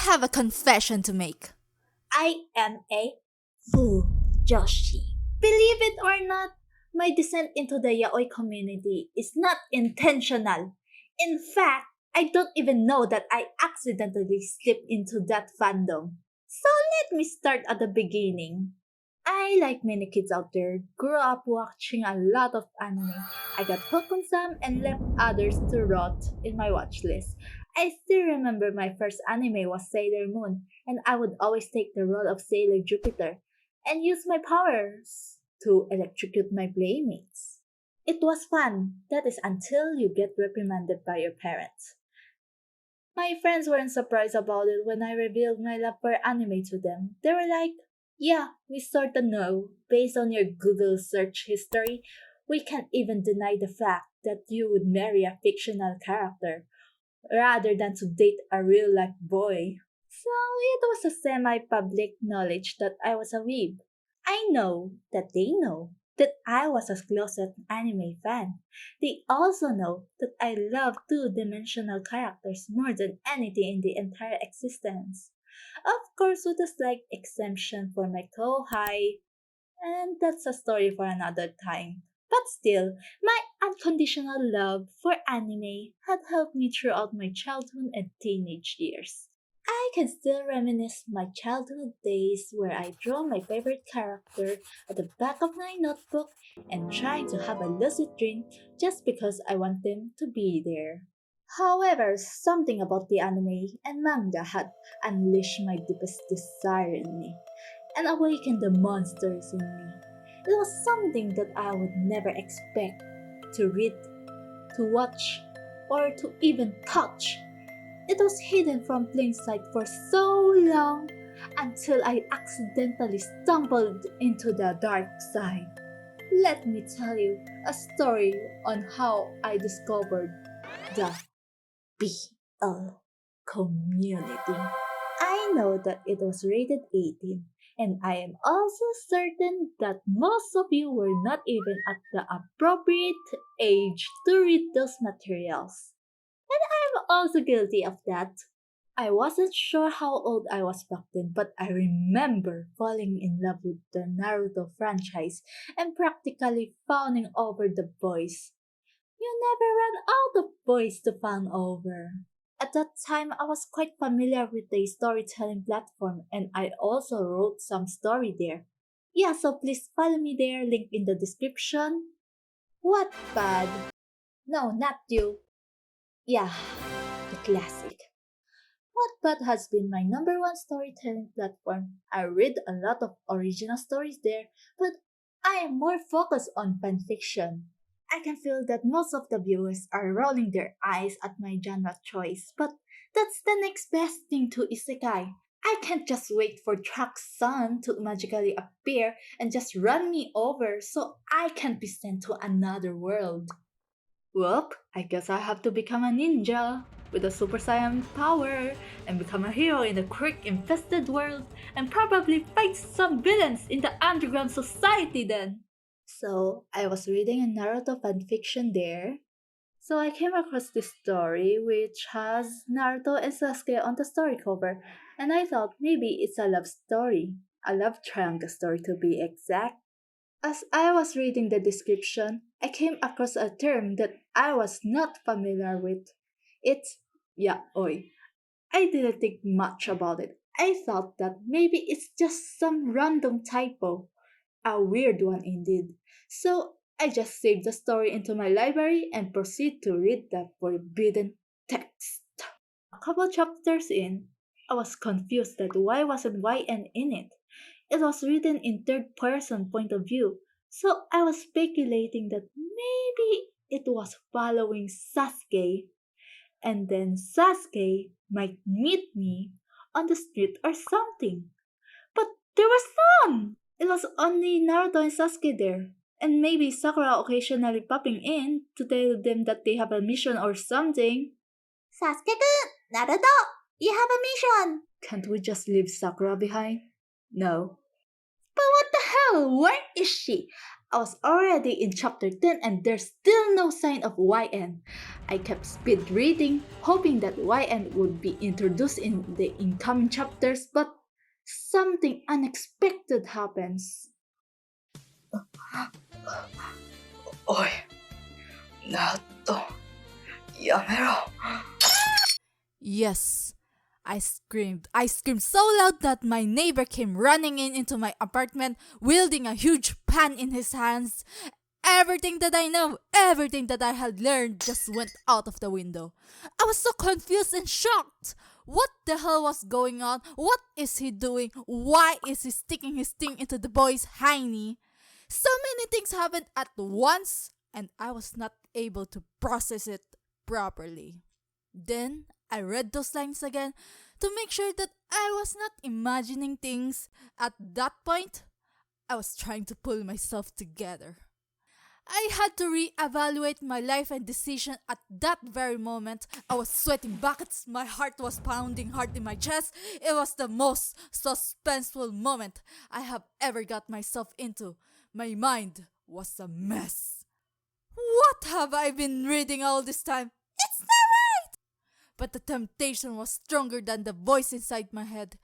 have a confession to make. I am a fool, Joshi. Believe it or not, my descent into the yaoi community is not intentional. In fact, I don't even know that I accidentally slipped into that fandom. So let me start at the beginning. I, like many kids out there, grew up watching a lot of anime. I got hooked on some and left others to rot in my watch list. I still remember my first anime was Sailor Moon, and I would always take the role of Sailor Jupiter and use my powers to electrocute my playmates. It was fun, that is until you get reprimanded by your parents. My friends weren't surprised about it when I revealed my love for anime to them. They were like, yeah, we sorta know. Based on your Google search history, we can't even deny the fact that you would marry a fictional character rather than to date a real life boy. So it was a semi public knowledge that I was a weeb. I know that they know that I was a closet anime fan. They also know that I love two-dimensional characters more than anything in the entire existence. Of course, with a slight exemption for my kohai, and that's a story for another time. But still, my unconditional love for anime had helped me throughout my childhood and teenage years. I can still reminisce my childhood days where I draw my favorite character at the back of my notebook and trying to have a lucid dream just because I want them to be there. However, something about the anime and manga had unleashed my deepest desire in me and awakened the monsters in me. It was something that I would never expect to read, to watch, or to even touch. It was hidden from plain sight for so long until I accidentally stumbled into the dark side. Let me tell you a story on how I discovered the BL community. I know that it was rated 18, and I am also certain that most of you were not even at the appropriate age to read those materials. I'm also guilty of that. I wasn't sure how old I was back then, but I remember falling in love with the Naruto franchise and practically fawning over the boys. You never run out of boys to fawn over. At that time, I was quite familiar with the storytelling platform and I also wrote some story there. Yeah, so please follow me there, link in the description. What bad? No, not you. Yeah, the classic. Wattpad has been my number one storytelling platform. I read a lot of original stories there, but I am more focused on fanfiction. I can feel that most of the viewers are rolling their eyes at my genre choice, but that's the next best thing to isekai. I can't just wait for Truck's son to magically appear and just run me over so I can be sent to another world. Well, I guess I have to become a ninja with a super saiyan power and become a hero in the quirk infested world and probably fight some villains in the underground society then. So, I was reading a Naruto fanfiction there. So, I came across this story which has Naruto and Sasuke on the story cover, and I thought maybe it's a love story. A love triangle story to be exact. As I was reading the description, I came across a term that I was not familiar with. It's yaoi. I didn't think much about it. I thought that maybe it's just some random typo. A weird one indeed. So I just saved the story into my library and proceed to read the forbidden text. A couple chapters in, I was confused that why wasn't YN in it. It was written in third person point of view, so I was speculating that maybe it was following Sasuke, and then Sasuke might meet me on the street or something. But there was none! It was only Naruto and Sasuke there, and maybe Sakura occasionally popping in to tell them that they have a mission or something. Sasuke-kun! Naruto! You have a mission! Can't we just leave Sakura behind? No. But what the hell? Where is she? I was already in chapter 10 and there's still no sign of YN. I kept speed reading, hoping that YN would be introduced in the incoming chapters, but something unexpected happens. Oi, Nato, yamero. Yes, I screamed. I screamed so loud that my neighbor came running into my apartment, wielding a huge pan in his hands. Everything that I know, everything that I had learned just went out of the window. I was so confused and shocked. What the hell was going on? What is he doing? Why is he sticking his thing into the boy's hiney? So many things happened at once, and I was not able to process it properly. Then I read those lines again to make sure that I was not imagining things. At that point, I was trying to pull myself together. I had to reevaluate my life and decision at that very moment. I was sweating buckets, my heart was pounding hard in my chest. It was the most suspenseful moment I have ever got myself into. My mind was a mess. What have I been reading all this time? It's not right! But the temptation was stronger than the voice inside my head.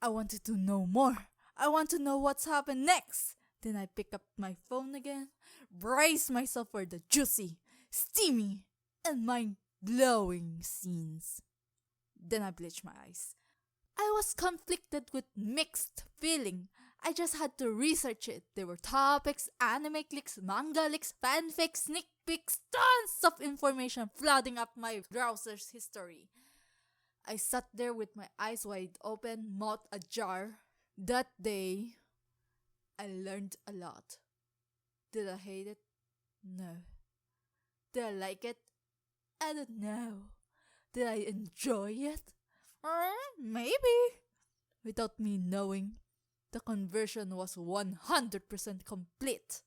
I wanted to know more. I want to know what's happened next. Then I pick up my phone again, brace myself for the juicy, steamy, and mind-blowing scenes. Then I bleached my eyes. I was conflicted with mixed feeling. I just had to research it. There were topics, anime clips, manga leaks, fanfics, sneak peeks, tons of information flooding up my browser's history. I sat there with my eyes wide open, mouth ajar. That day, I learned a lot. Did I hate it? No. Did I like it? I don't know. Did I enjoy it? Maybe. Without me knowing, the conversion was 100% complete.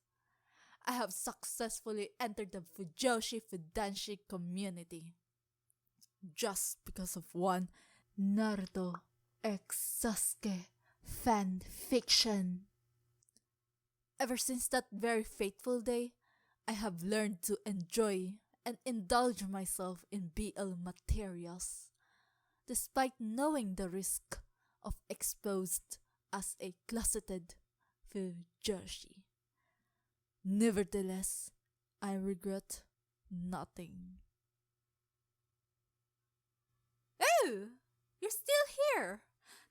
I have successfully entered the Fujoshi Fudanshi community. Just because of one Naruto x Sasuke fan fiction. Ever since that very fateful day, I have learned to enjoy and indulge myself in BL materials, despite knowing the risk of exposed as a closeted Fujoshi. Nevertheless, I regret nothing. Oh, you're still here!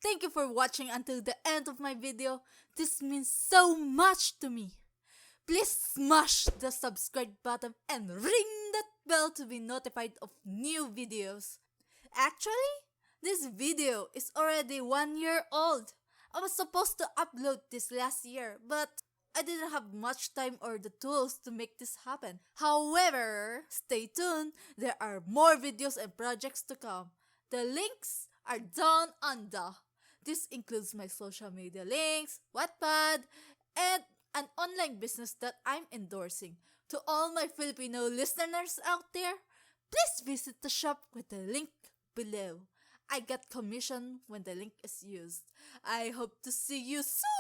Thank you for watching until the end of my video. This means so much to me. Please smash the subscribe button and ring that bell to be notified of new videos. Actually, this video is already 1 year old. I was supposed to upload this last year, but I didn't have much time or the tools to make this happen. However, stay tuned. There are more videos and projects to come. The links are down under. This includes my social media links, Wattpad, and an online business that I'm endorsing. To all my Filipino listeners out there, please visit the shop with the link below. I get commission when the link is used. I hope to see you soon!